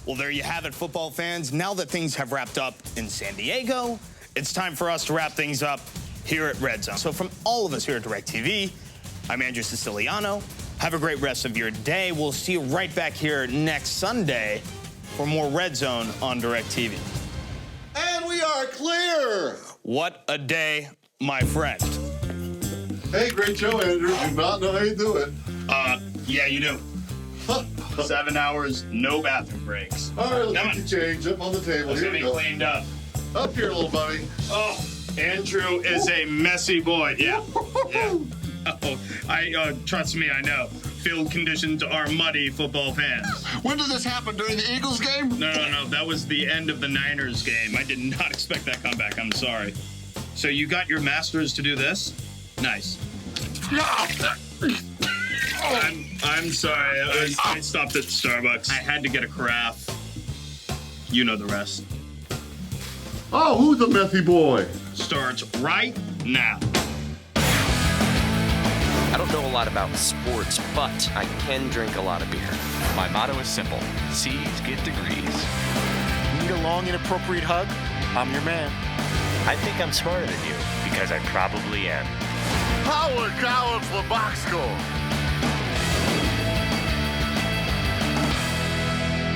Well, there you have it, football fans. Now that things have wrapped up in San Diego, it's time for us to wrap things up here at Red Zone. So from all of us here at DirecTV, I'm Andrew Siciliano. Have a great rest of your day. We'll see you right back here next Sunday for more Red Zone on DirecTV. And we are clear. What a day, my friend. Hey, great show, Andrew. Do not know how you do it. Yeah, you do. 7 hours, no bathroom breaks. All right, let's get you changed up on the table. Let's Here get we me go. cleaned up. Up here, little buddy. Oh, Andrew is a messy boy. Yeah. Oh, trust me, I know. Field conditions are muddy, football fans. When did this happen? During the Eagles game? No. That was the end of the Niners game. I did not expect that comeback. I'm sorry. So you got your masters to do this? Nice. I'm sorry. I stopped at Starbucks. I had to get a carafe. You know the rest. Oh, who's the messy boy? Starts right now. I don't know a lot about sports, but I can drink a lot of beer. My motto is simple. C's get degrees. Need a long, inappropriate hug? I'm your man. I think I'm smarter than you, because I probably am. Howard Collins for box score.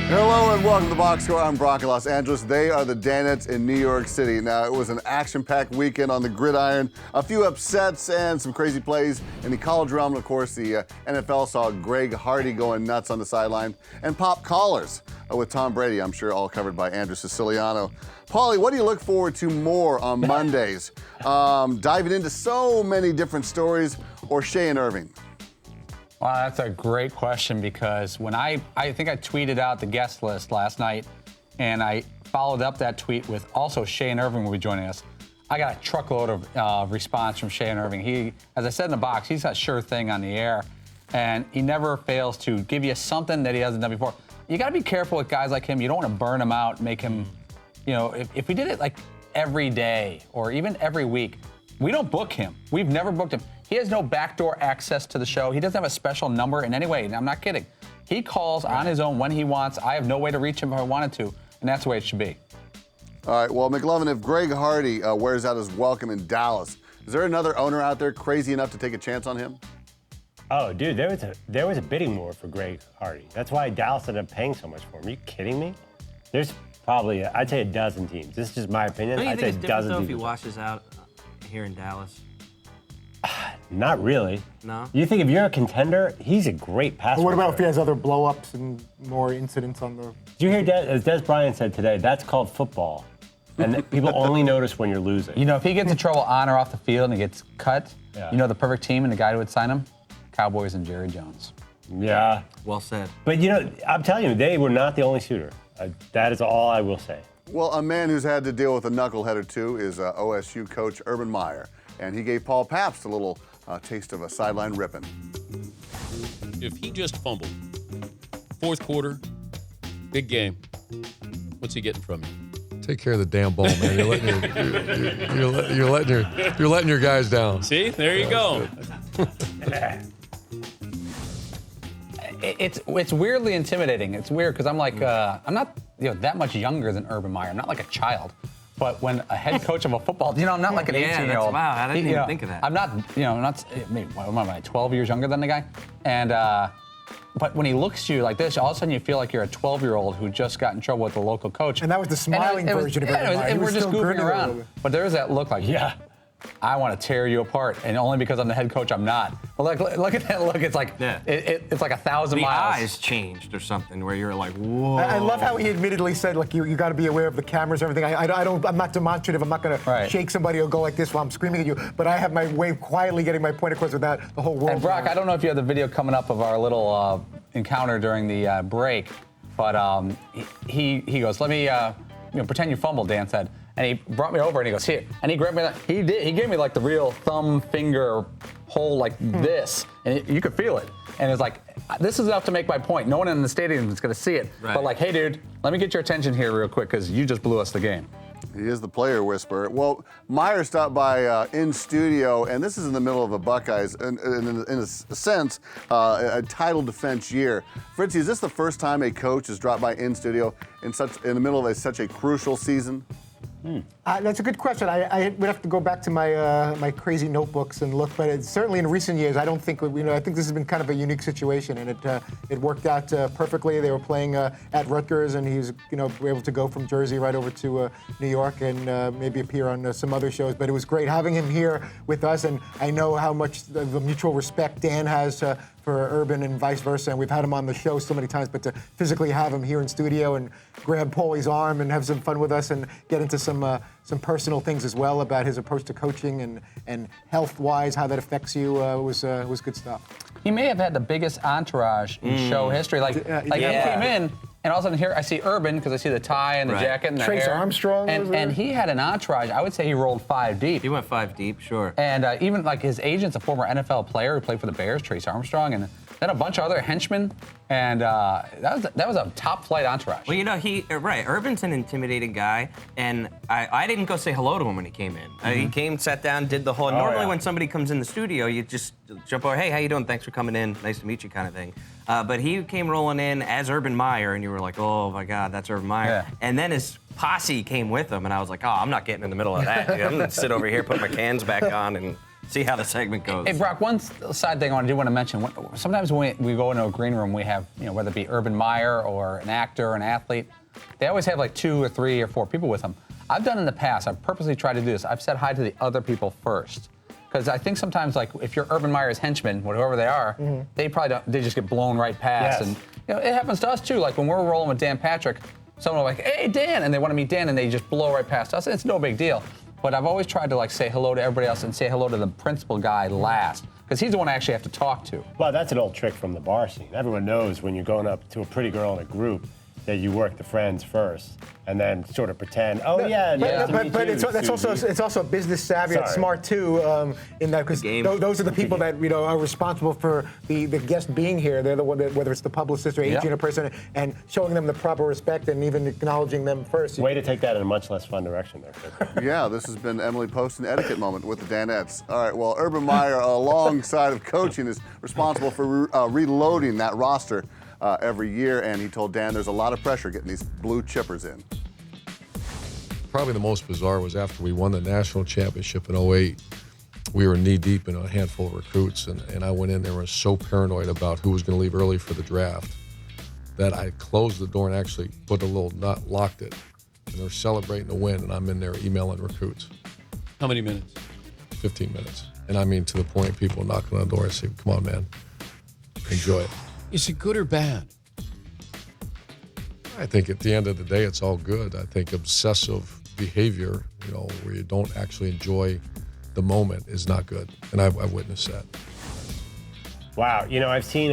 Hello and welcome to Box Score. I'm Brock in Los Angeles. They are the Danettes in New York City. Now, it was an action-packed weekend on the gridiron. A few upsets and some crazy plays in the college realm. And of course, the NFL saw Greg Hardy going nuts on the sideline. And pop collars with Tom Brady, I'm sure all covered by Andrew Siciliano. Paulie, what do you look forward to more on Mondays? Diving into so many different stories, or Shea and Irving? Wow, that's a great question, because when I think I tweeted out the guest list last night, and I followed up that tweet with also Shea and Irving will be joining us. I got a truckload of response from Shea and Irving. He, as I said in the box, he's a sure thing on the air, and he never fails to give you something that he hasn't done before. You got to be careful with guys like him. You don't want to burn him out, make him, you know, if we did it like every day or even every week, we don't book him. We've never booked him. He has no backdoor access to the show. He doesn't have a special number in any way, and I'm not kidding. He calls on his own when he wants. I have no way to reach him if I wanted to, and that's the way it should be. All right, well, McLovin, if Greg Hardy wears out his welcome in Dallas, is there another owner out there crazy enough to take a chance on him? Oh, dude, there was a bidding war for Greg Hardy. That's why Dallas ended up paying so much for him. Are you kidding me? There's probably, I'd say a dozen teams. This is just my opinion. Don't you I'd think say it's a different, dozen though, teams. if he washes out here in Dallas? Not really. No? You think if you're a contender, he's a great passer. But what about if he has other blow-ups and more incidents on the... Did you hear, as Des Bryant said today, that's called football. And people only notice when you're losing. You know, if he gets in trouble on or off the field and he gets cut, Yeah. you know the perfect team and the guy who would sign him? Cowboys and Jerry Jones. Yeah. Well said. But, you know, I'm telling you, they were not the only shooter. That is all I will say. Well, a man who's had to deal with a knucklehead or two is OSU coach Urban Meyer. And he gave Paul Pabst a little taste of a sideline ripping. If he just fumbled, fourth quarter, big game, what's he getting from you? Take care of the damn ball, man. You're letting your guys down. See, there you go. It's weirdly intimidating. It's weird because I'm like, I'm not that much younger than Urban Meyer. I'm not like a child. But when a head coach of a football, I'm not like an 18-year-old. Wow, I didn't even think of that. I'm not, what am I, 12 years younger than the guy? And, but when he looks at you like this, all of a sudden you feel like you're a 12-year-old who just got in trouble with the local coach. And that was the smiling version of Urban Meyer. And we're just goofing around. But there's that look like, I want to tear you apart, and only because I'm the head coach, I'm not. Well, look at that look. It's like it's like 1,000 miles. The eyes changed or something where you're like, whoa. I love how he admittedly said, like, you got to be aware of the cameras and everything. I'm not demonstrative. I'm not going to shake somebody or go like this while I'm screaming at you. But I have my way of quietly getting my point across without the whole world. And Brock, I don't know if you have the video coming up of our little encounter during the break, but he goes, let me pretend you fumbled, Dan said. And he brought me over and he goes, here. And he grabbed me, he gave me like the real thumb finger hole like this. And you could feel it. And it's like, this is enough to make my point. No one in the stadium is going to see it. Right. But like, hey, dude, let me get your attention here real quick because you just blew us the game. He is the player whisperer. Well, Meyer stopped by in studio, and this is in the middle of a Buckeyes, in a sense, a title defense year. Fritzy, is this the first time a coach has dropped by in studio in the middle of such a crucial season? That's a good question. I would have to go back to my my crazy notebooks and look, but certainly in recent years, I don't think I think this has been kind of a unique situation, and it worked out perfectly. They were playing at Rutgers, and he was able to go from Jersey right over to New York and maybe appear on some other shows. But it was great having him here with us, and I know how much the mutual respect Dan has for Urban and vice versa, and we've had him on the show so many times, but to physically have him here in studio and grab Paulie's arm and have some fun with us and get into some personal things as well about his approach to coaching and health-wise, how that affects you was good stuff. He may have had the biggest entourage in show history. Like he came in, and all of a sudden here I see Urban because I see the tie and the jacket and the Trace hair. Armstrong and he had an entourage. I would say he rolled 5 deep. He went 5 deep, sure. And even like his agent's a former NFL player who played for the Bears, Trace Armstrong, and then a bunch of other henchmen. And that was a top flight entourage. Well, Urban's an intimidating guy, and I didn't go say hello to him when he came in. He came, sat down, did the whole. Normally, when somebody comes in the studio, you just jump over, hey, how you doing? Thanks for coming in. Nice to meet you, kind of thing. But he came rolling in as Urban Meyer, and you were like, oh my God, that's Urban Meyer. Yeah. And then his posse came with him, and I was like, oh, I'm not getting in the middle of that. I'm gonna sit over here, put my cans back on, and see how the segment goes. Hey, Brock, one side thing I do want to mention. Sometimes when we go into a green room, we have, whether it be Urban Meyer or an actor or an athlete, they always have like 2 or 3 or 4 people with them. I've done in the past, I've purposely tried to do this. I've said hi to the other people first. Because I think sometimes, like, if you're Urban Meyer's henchmen, whoever they are, they probably don't, they just get blown right past. Yes. And it happens to us too. Like when we're rolling with Dan Patrick, someone will be like, hey, Dan, and they want to meet Dan, and they just blow right past us. It's no big deal. But I've always tried to like say hello to everybody else and say hello to the principal guy last, because he's the one I actually have to talk to. Well, that's an old trick from the bar scene. Everyone knows when you're going up to a pretty girl in a group that you work the friends first and then sort of pretend, oh yeah. But it's also business savvy and smart too, in that because those are the people that are responsible for the guest being here. They're the one that, whether it's the publicist or agent or person, and showing them the proper respect and even acknowledging them first. Way to take that in a much less fun direction there. Yeah, this has been Emily Post, an etiquette moment with the Danettes. All right, well, Urban Meyer, alongside of coaching, is responsible for reloading that roster every year, and he told Dan there's a lot of pressure getting these blue chippers in. Probably the most bizarre was after we won the national championship in 2008. We were knee-deep in a handful of recruits, and I went in there and was so paranoid about who was going to leave early for the draft that I closed the door and actually put a little nut, locked it. And they're celebrating the win, and I'm in there emailing recruits. How many minutes? 15 minutes. And I mean, to the point, people knocking on the door and say, come on, man, enjoy it. Is it good or bad? I think at the end of the day, it's all good. I think obsessive behavior, where you don't actually enjoy the moment is not good. And I've witnessed that. Wow. I've seen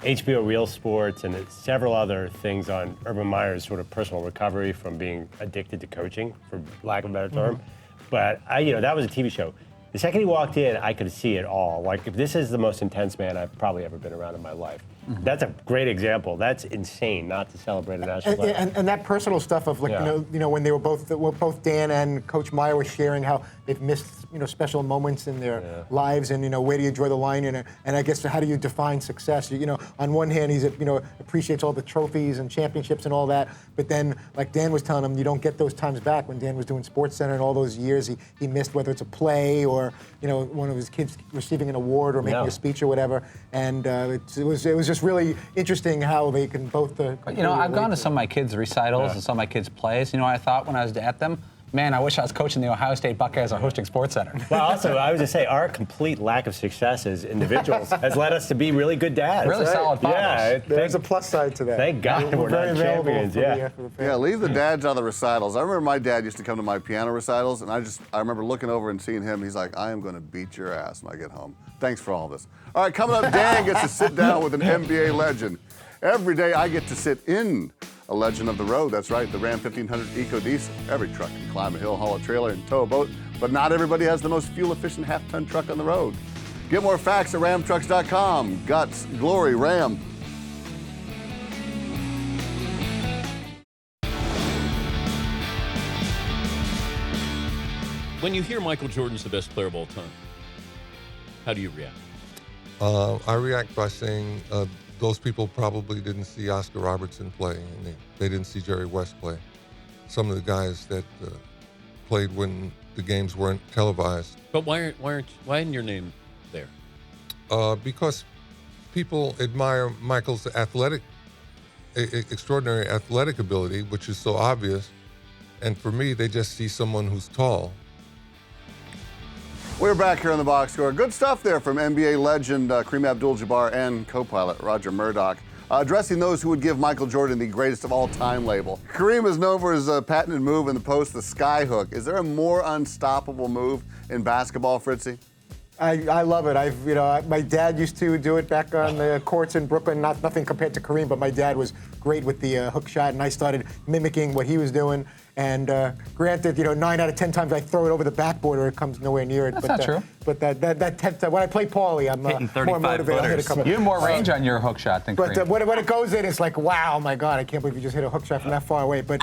HBO Real Sports and several other things on Urban Meyer's sort of personal recovery from being addicted to coaching, for lack of a better term. But that was a TV show. The second he walked in, I could see it all. Like, if this is the most intense man I've probably ever been around in my life. That's a great example. That's insane not to celebrate a national player. And that personal stuff of like, when they were both Dan and Coach Meyer were sharing how they've missed, special moments in their lives, and where do you draw the line, and I guess how do you define success? On one hand, he's appreciates all the trophies and championships and all that, but then like Dan was telling him, you don't get those times back. When Dan was doing SportsCenter and all those years, he missed, whether it's a play or one of his kids receiving an award or making a speech or whatever, and it was just really interesting how they can both. I've gone to some of my kids' recitals and some of my kids' plays. I thought when I was at them, man, I wish I was coaching the Ohio State Buckeyes or hosting SportsCenter. Well, also, I was just say, our complete lack of success as individuals has led us to be really good dads. Really solid fathers. Yeah, there's a plus side to that. Thank God we're very not champions. Yeah, leave the dads out of the recitals. I remember my dad used to come to my piano recitals, and I remember looking over and seeing him. He's like, I am going to beat your ass when I get home. Thanks for all this. All right, coming up, Dan gets to sit down with an NBA legend. Every day I get to sit in a legend of the road. That's right, the Ram 1500 EcoDiesel. Every truck can climb a hill, haul a trailer, and tow a boat, but not everybody has the most fuel-efficient half-ton truck on the road. Get more facts at ramtrucks.com. Guts, glory, Ram. When you hear Michael Jordan's the best player of all time, how do you react? I react by saying those people probably didn't see Oscar Robertson play, and they didn't see Jerry West play. Some of the guys that played when the games weren't televised. But why isn't your name there? Because people admire Michael's extraordinary athletic ability, which is so obvious, and for me, they just see someone who's tall. We're back here on the box score. Good stuff there from NBA legend Kareem Abdul-Jabbar and co-pilot Roger Murdoch, addressing those who would give Michael Jordan the greatest of all time label. Kareem is known for his patented move in the post, the sky hook. Is there a more unstoppable move in basketball, Fritzy? I love it. My dad used to do it back on the courts in Brooklyn. Nothing compared to Kareem, but my dad was great with the hook shot, and I started mimicking what he was doing. And granted, 9 out of 10 times I throw it over the backboard or it comes nowhere near it. That's not true. But that 10th time, when I play Paulie, I'm more motivated. I'll hit a couple. You have more range on your hook shot than Kareem. But when it goes in, it's like, wow, my God, I can't believe you just hit a hook shot from that far away. But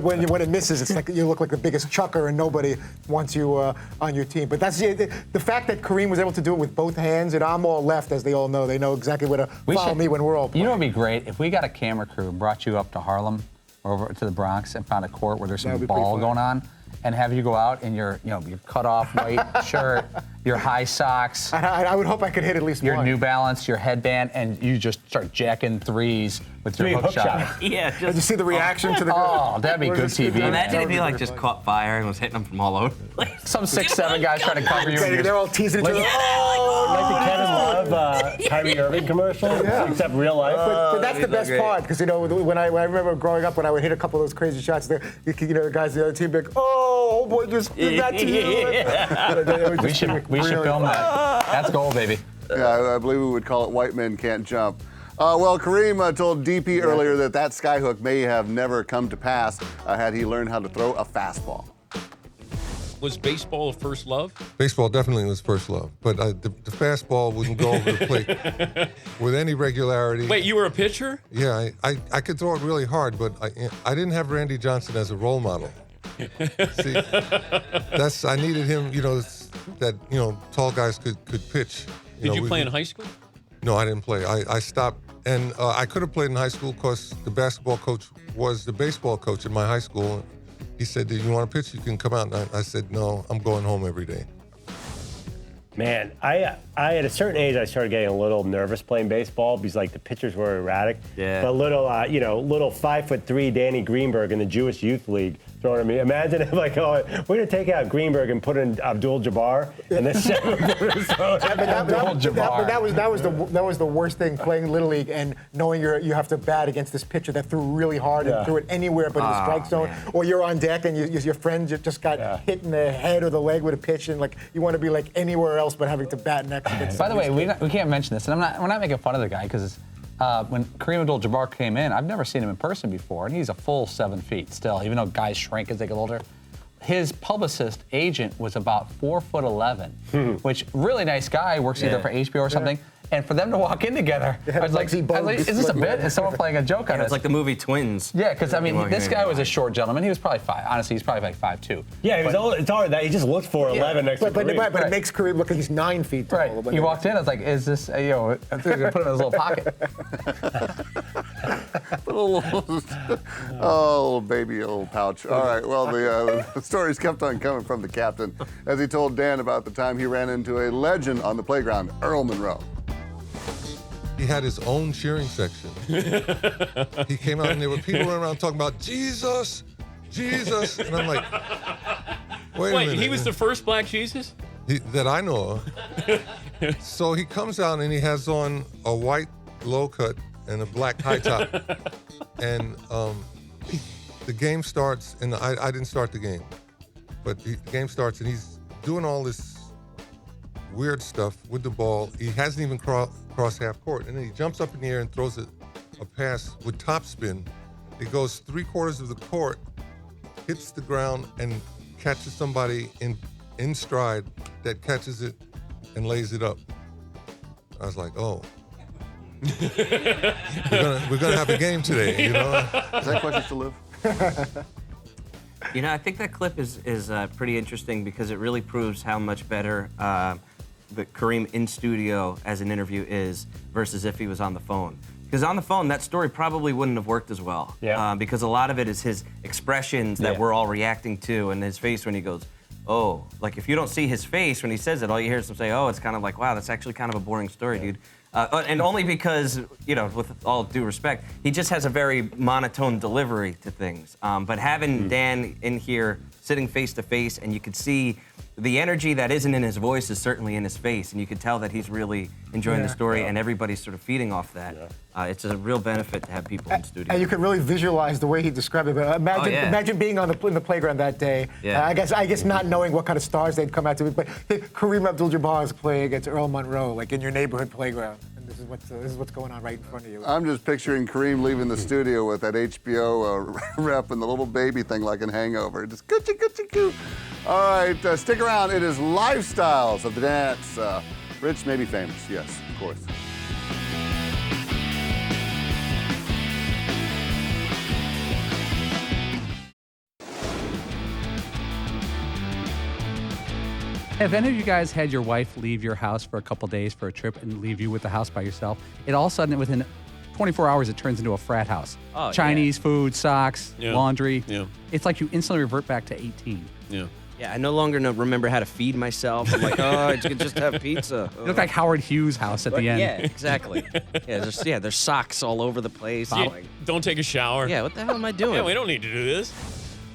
when it misses, it's like you look like the biggest chucker and nobody wants you on your team. But that's the fact that Kareem was able to do it with both hands, and I'm all left, as they all know. They know exactly where to follow me when we're all playing. You know what would be great? If we got a camera crew and brought you up to Harlem or over to the Bronx and found a court where there's some ball going on, and have you go out in your cut off white shirt, your high socks. I would hope I could hit at least your one. New Balance, your headband, and you just start jacking threes with your hook shot. Yeah, Did you see the reaction to the? Oh, that'd be good TV. Imagine if he just caught fire and was hitting them from all over the place. Some 6'7" guys trying to cover you. They're all teasing each other. Like the Kevin Love, Kyrie Irving commercial, except real life. But that's the best part, because when I remember growing up, when I would hit a couple of those crazy shots, the guys in the other team would be like, "Oh, boy, just did that to you." We should film that. That's gold, baby. Yeah, I believe we would call it white men can't jump. Well, Kareem told DP earlier that skyhook may have never come to pass had he learned how to throw a fastball. Was baseball a first love? Baseball definitely was first love, but the fastball wouldn't go over the plate with any regularity. Wait, you were a pitcher? Yeah, I could throw it really hard, but I didn't have Randy Johnson as a role model. See, I needed him, that tall guys could pitch. Did you play in high school? No, I didn't play. I stopped, and I could have played in high school because the basketball coach was the baseball coach in my high school. He said, "Do you want to pitch? You can come out." And I said, "No, I'm going home every day." Man, I at a certain age I started getting a little nervous playing baseball because the pitchers were erratic. Yeah. But little 5'3" Danny Greenberg in the Jewish Youth League throwing at me. Imagine if we're gonna take out Greenberg and put in Abdul-Jabbar and then 7-footers throwing. That was the worst thing, playing Little League and knowing you have to bat against this pitcher that threw really hard and threw it anywhere but in the strike zone, or you're on deck and your friend just got hit in the head or the leg with a pitch, and you want to be anywhere else but having to bat next against. By the way, we can't mention this, and we're not making fun of the guy because when Kareem Abdul-Jabbar came in, I've never seen him in person before, and he's a full 7 feet still, even though guys shrink as they get older. His publicist agent was about 4'11", which really nice guy, works either for HBO or something. And for them to walk in together, I was like, is this a bit? Is someone playing a joke on it? It's like the movie Twins. Yeah, because this guy was a short gentleman. He was probably honestly, he's probably 5'2". Yeah, he was it's hard that he just looks 4'11" next to Kareem. But it makes Kareem look like he's 9 feet tall. Right. He walked in, I was like, is this, I'm going to put him in his little pocket. Little baby, old pouch. All right, well, the stories kept on coming from the captain as he told Dan about the time he ran into a legend on the playground, Earl Monroe. He had his own cheering section. He came out and there were people running around talking about Jesus, Jesus, and I'm like, wait a minute. He was the first Black Jesus? That I know of. So he comes out and he has on a white low cut and a black high top, and the game starts, and I didn't start the game, but the game starts and he's doing all this weird stuff with the ball. He hasn't even crossed half court, and then he jumps up in the air and throws a pass with topspin. It goes 3/4 of the court, hits the ground, and catches somebody in stride that catches it and lays it up. I was like, oh. we're gonna have a game today, Is that question to live? You know, I think that clip is pretty interesting because it really proves how much better the Kareem in studio as an interview is versus if he was on the phone. Because on the phone, that story probably wouldn't have worked as well. Yeah. Because a lot of it is his expressions that we're all reacting to, and his face when he goes, oh. Like, if you don't see his face when he says it, all you hear is him say, oh, it's kind of like, wow, that's actually kind of a boring story, dude. And only because, you know, with all due respect, he just has a very monotone delivery to things. But having Dan in here, sitting face to face, and you could see the energy that isn't in his voice is certainly in his face, and you could tell that he's really enjoying the story, and everybody's sort of feeding off that. It's a real benefit to have people in studio. And you can really visualize the way he described it. But imagine being in the playground that day. I guess not knowing what kind of stars they'd come out to. But Kareem Abdul-Jabbar is playing against Earl Monroe, like in your neighborhood playground. And this is what's going on right in front of you. I'm just picturing Kareem leaving the studio with that HBO rep and the little baby thing like in Hangover. Just coochie coochie coo. All right, stick around. It is Lifestyles of the Danettes. Rich, maybe famous. Yes, of course. Have any of you guys had your wife leave your house for a couple days for a trip and leave you with the house by yourself? It all of a sudden, within 24 hours, it turns into a frat house. Oh, Chinese food, socks, laundry. Yeah. It's like you instantly revert back to 18. Yeah. Yeah, I no longer remember how to feed myself. I'm like, oh, I could just have pizza. You look like Howard Hughes' house at the end. Yeah, exactly. There's socks all over the place. Don't take a shower. Yeah, what the hell am I doing? Yeah, we don't need to do this.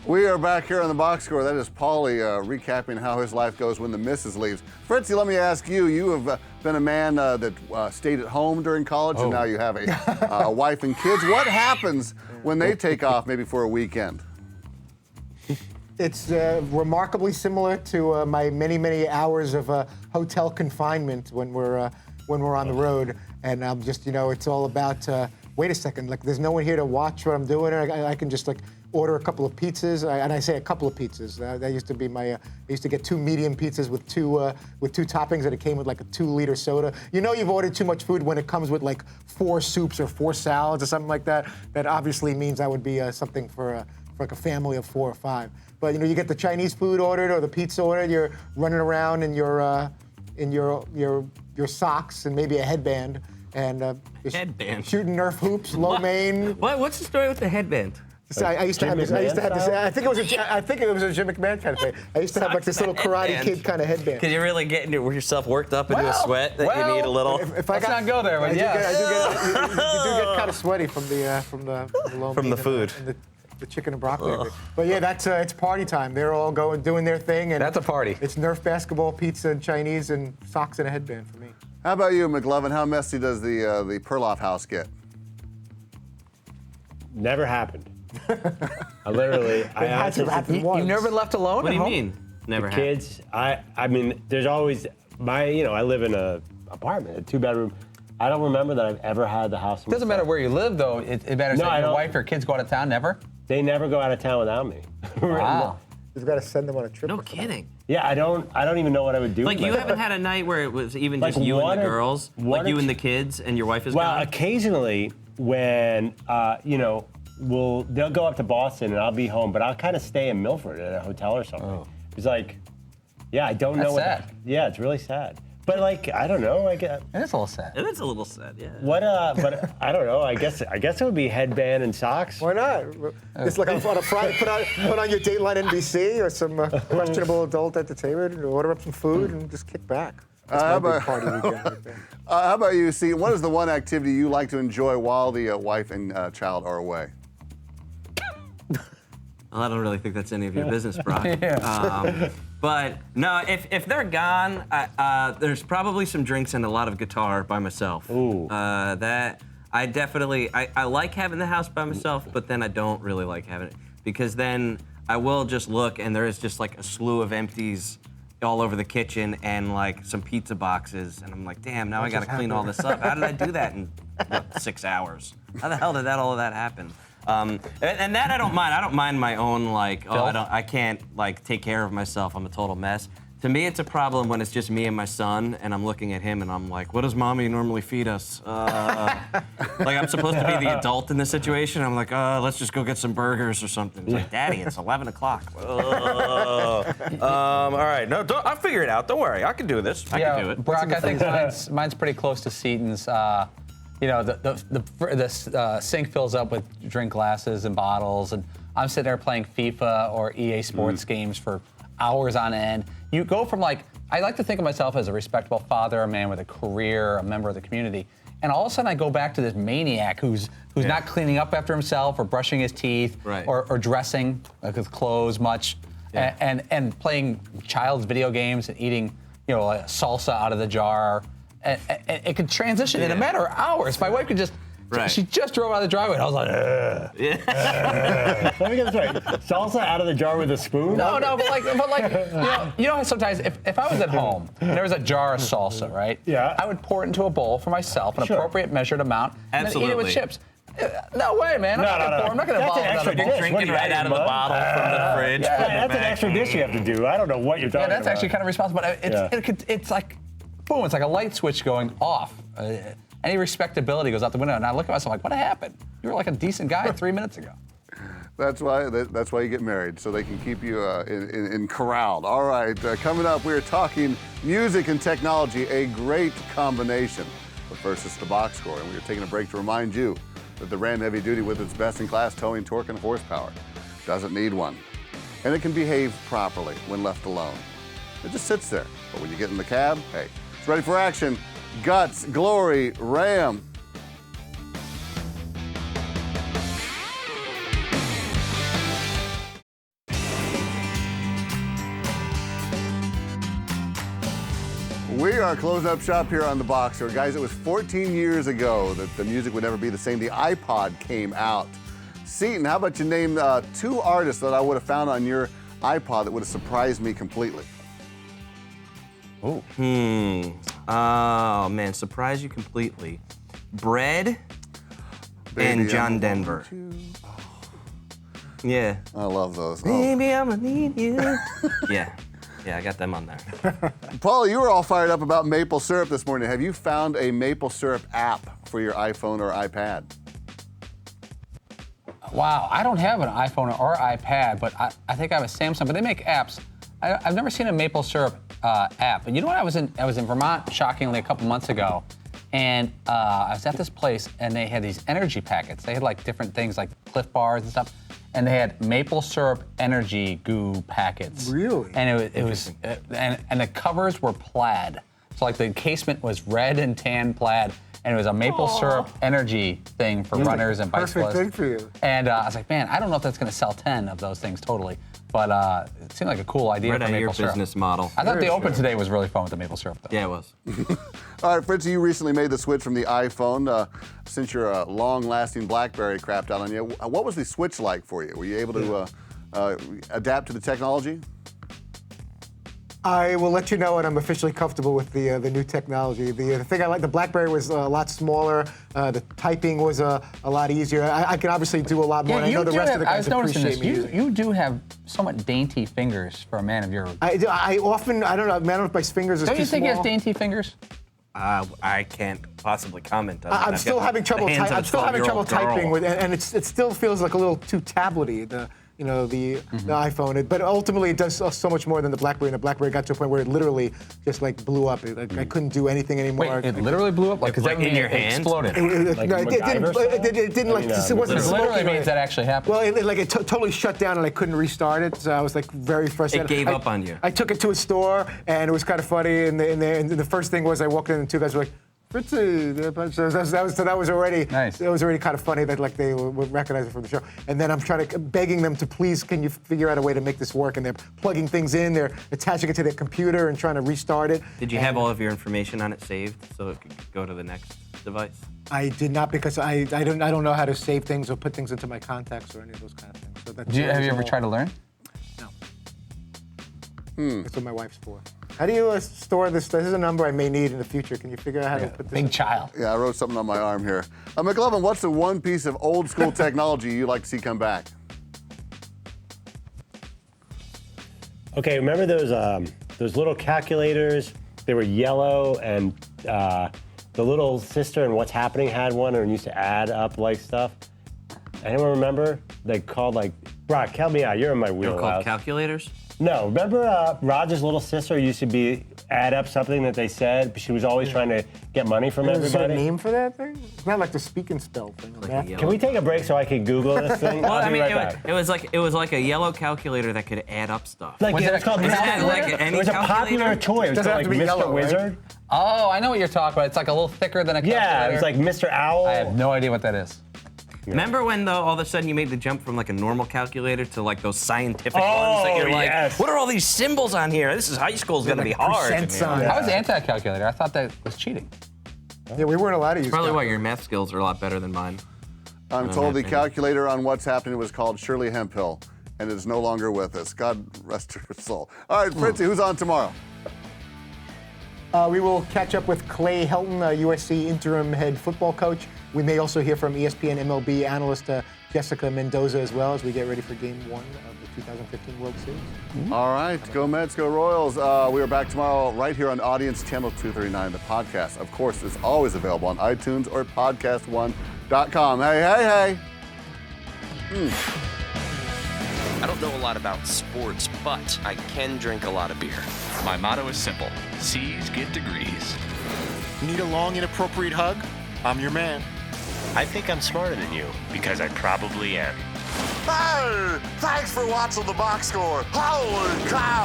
We are back here on the box score. That is Paulie recapping how his life goes when the missus leaves. Fritzy, let me ask you. You have been a man that stayed at home during college, and now you have a wife and kids. What happens when they take off, maybe for a weekend? It's remarkably similar to my many hours of hotel confinement when we're on the road, and I'm just, it's all about. Wait a second, like there's no one here to watch what I'm doing. I can just like order a couple of pizzas, and I say a couple of pizzas. That used to be my. I used to get 2 medium pizzas with two toppings, and it came with like a 2-liter soda. You've ordered too much food when it comes with like 4 soups or 4 salads or something like that. That obviously means I would be something for like a family of 4 or 5. But you get the Chinese food ordered or the pizza ordered. You're running around in your socks and maybe a headband and shooting Nerf hoops, lo mein. What's the story with the headband? I used to have this. I think it was a Jim McMahon kind of thing. I used to have like this little Karate Kid kind of headband. Because you're really getting yourself worked up into a sweat that you need a little. Let's not go there, but yeah. You do get kind of sweaty from the lo mein from the food. And the chicken and broccoli. But yeah, that's it's party time. They're all doing their thing, and That's a party. It's Nerf basketball, pizza, and Chinese, and socks and a headband for me. How about you, McLovin? How messy does the Perloff house get? Never happened. I honestly, You've never been left alone What at do you home? mean? Never had. kids. I mean, there's always I live in a apartment, a 2-bedroom. I don't remember that I've ever had the house. It doesn't matter where you live, though. It matters No, if I your don't. wife or kids go out of town. Never. They never go out of town without me. Wow. You've got to send them on a trip. No kidding. Yeah, I don't even know what I would do. Like with you myself. haven't had a night where it was even Like just you and one the or- girls, one like or you and two- the kids, and your wife is Well, gone. occasionally when they'll go up to Boston and I'll be home, but I'll kind of stay in Milford at a hotel or something. It's like, I don't know That's what. sad. Yeah, it's really sad. But like, I don't know. It is a little sad. It is a little sad, yeah. What? But I don't know. I guess it would be headband and socks. Why not? Just like on a Friday, put on your Dateline NBC or some questionable adult entertainment, and order up some food and just kick back. That's my big party weekend right there. How about you, see? What is the one activity you like to enjoy while the wife and child are away? Well, I don't really think that's any of your business, Brock. But no, if they're gone, there's probably some drinks and a lot of guitar by myself. Ooh. That I definitely I like having the house by myself, but then I don't really like having it because then I will just look and there is just like a slew of empties all over the kitchen and like some pizza boxes, and I'm like, damn, now I gotta clean all this up. How did I do that in 6 hours? How the hell did all of that happen? And that I don't mind. I don't mind my own like, I can't like take care of myself. I'm a total mess. To me, it's a problem when it's just me and my son, and I'm looking at him, and I'm like, what does mommy normally feed us? Like, I'm supposed to be the adult in this situation. I'm like, let's just go get some burgers or something. He's like, Daddy, it's 11 o'clock. All right, no, I'll figure it out. Don't worry, I can do this. I can do it. Brock, I think mine's pretty close to Seaton's. You know, the sink fills up with drink glasses and bottles, and I'm sitting there playing FIFA or EA Sports games for hours on end. You go from like, I like to think of myself as a respectable father, a man with a career, a member of the community, and all of a sudden I go back to this maniac who's not cleaning up after himself or brushing his teeth or dressing his clothes much, and playing child's video games and eating, you know, salsa out of the jar. And it could transition in a matter of hours. My wife could just. She just drove out of the driveway, and I was like, Let me get this right. Salsa out of the jar with a spoon? No, but like, you know how sometimes if I was at home and there was a jar of salsa, right? Yeah. I would pour it into a bowl for myself, an appropriate measured amount, and then eat it with chips. No way, man. I'm not going to That's an extra dish. Drinking right out of the bottle from the fridge. That's an extra dish you have to do. I don't know what you're talking about. Yeah, that's actually kind of responsible. It's like, boom, it's like a light switch going off. Any respectability goes out the window, and I look at myself like, what happened? You were like a decent guy 3 minutes ago. That's why you get married, so they can keep you in corralled. All right, coming up, we're talking music and technology, a great combination. But first, it's the box score, and we are taking a break to remind you that the Ram Heavy Duty, with its best-in-class towing, torque, and horsepower, doesn't need one. And it can behave properly when left alone. It just sits there. But when you get in the cab, hey, it's ready for action. Guts, glory, Ram. We are closing up shop here on the Boxer. Guys, it was 14 years ago that the music would never be the same. The iPod came out. Seaton, how about you name 2 artists that I would have found on your iPod that would have surprised me completely? Oh. Oh, man, surprise you completely. Bread and John Denver. Yeah. I love those. Baby, I'ma need you. Yeah, I got them on there. Paul, you were all fired up about maple syrup this morning. Have you found a maple syrup app for your iPhone or iPad? Wow, I don't have an iPhone or iPad, but I think I have a Samsung, but they make apps. I've never seen a maple syrup app. And you know what? I was in Vermont, shockingly, a couple months ago, and I was at this place, and they had these energy packets. They had like different things like Cliff Bars and stuff, and they had maple syrup energy goo packets. Really? And it was and the covers were plaid. So like the encasement was red and tan plaid, and it was a maple syrup energy thing for runners and bicyclists. Perfect thing for you. And I was like, man, I don't know if that's going to sell 10 of those things totally. But it seemed like a cool idea Right for out of maple your syrup. business model. I thought the open today was really fun with the maple syrup, though. Yeah, it was. All right, Fritzy, you recently made the switch from the iPhone. Since your long-lasting BlackBerry crapped out on you, what was the switch like for you? Were you able to adapt to the technology? I will let you know when I'm officially comfortable with the new technology. The thing I like, the BlackBerry was a lot smaller. The typing was a lot easier. I can obviously do a lot more. Yeah, and I know the rest of the guys noticing appreciate me this. using it. You do have somewhat dainty fingers for a man of your. I often, I don't know, man, if my fingers are too small. Don't you think he has dainty fingers? I can't possibly comment on that. I'm still having trouble. I'm still having trouble typing with, and it still feels like a little too tablety. The iPhone. But ultimately, it does so much more than the BlackBerry. And the BlackBerry got to a point where it literally just like blew up. I couldn't do anything anymore. Wait, it literally blew up? Like in your hand? Exploded. It didn't like. It wasn't It literally smoking. means that actually happened. Well, it totally shut down, and I couldn't restart it. So I was like very frustrated. It gave up on you. I took it to a store, and it was kind of funny. And the first thing was I walked in, and 2 guys were like, Fritzy, so that was already nice. It was already kind of funny that like they would recognize it from the show. And then I'm begging them to please, can you figure out a way to make this work? And they're plugging things in, they're attaching it to their computer and trying to restart it. Did you have all of your information on it saved so it could go to the next device? I did not, because I don't know how to save things or put things into my contacts or any of those kind of things. So have you ever tried to learn? No. That's what my wife's for. How do you store this? This is a number I may need in the future. Can you figure out how to put this? Big child. Yeah, I wrote something on my arm here. McLovin, what's the one piece of old school technology you'd like to see come back? Okay, remember those those little calculators. They were yellow, and the little sister in What's Happening had one, and used to add up like stuff. Anyone remember? They called like, Brock, help me out. You're in my They were wheelhouse. called calculators? No, remember Roger's little sister used to add up something that they said, but she was always trying to get money from Is there a everybody. name for that thing? It's not like the speak and spell thing. Can we take a break so I can Google this thing? Well, I'll I be mean, right back. it was like a yellow calculator that could add up stuff. Like, it was called Is it calculator? like any It was a popular calculator? toy. It was Doesn't called have like to be Mr. yellow, right? Wizard. Oh, I know what you're talking about. It's like a little thicker than a calculator. Yeah, it was like Mr. Owl. I have no idea what that is. Remember when though all of a sudden you made the jump from like a normal calculator to like those scientific Oh, ones that you're like, yes. what are all these symbols on here? This is high school's gonna be hard. percent sign. I was anti-calculator. I thought that was cheating. Yeah, we weren't allowed to use Probably why calculators. your math skills are a lot better than mine. I'm told the calculator on What's Happening was called Shirley Hemphill, and is no longer with us. God rest her soul. All right, Fritzy, who's on tomorrow? We will catch up with Clay Helton, USC interim head football coach. We may also hear from ESPN MLB analyst Jessica Mendoza as well as we get ready for Game 1 of the 2015 World Series. All right, go Mets, go Royals. We are back tomorrow right here on Audience Channel 239. The podcast, of course, is always available on iTunes or podcast1.com. Hey. I don't know a lot about sports, but I can drink a lot of beer. My motto is simple. C's get degrees. Need a long, inappropriate hug? I'm your man. I think I'm smarter than you, because I probably am. Hey! Thanks for watching the box score. Holy cow!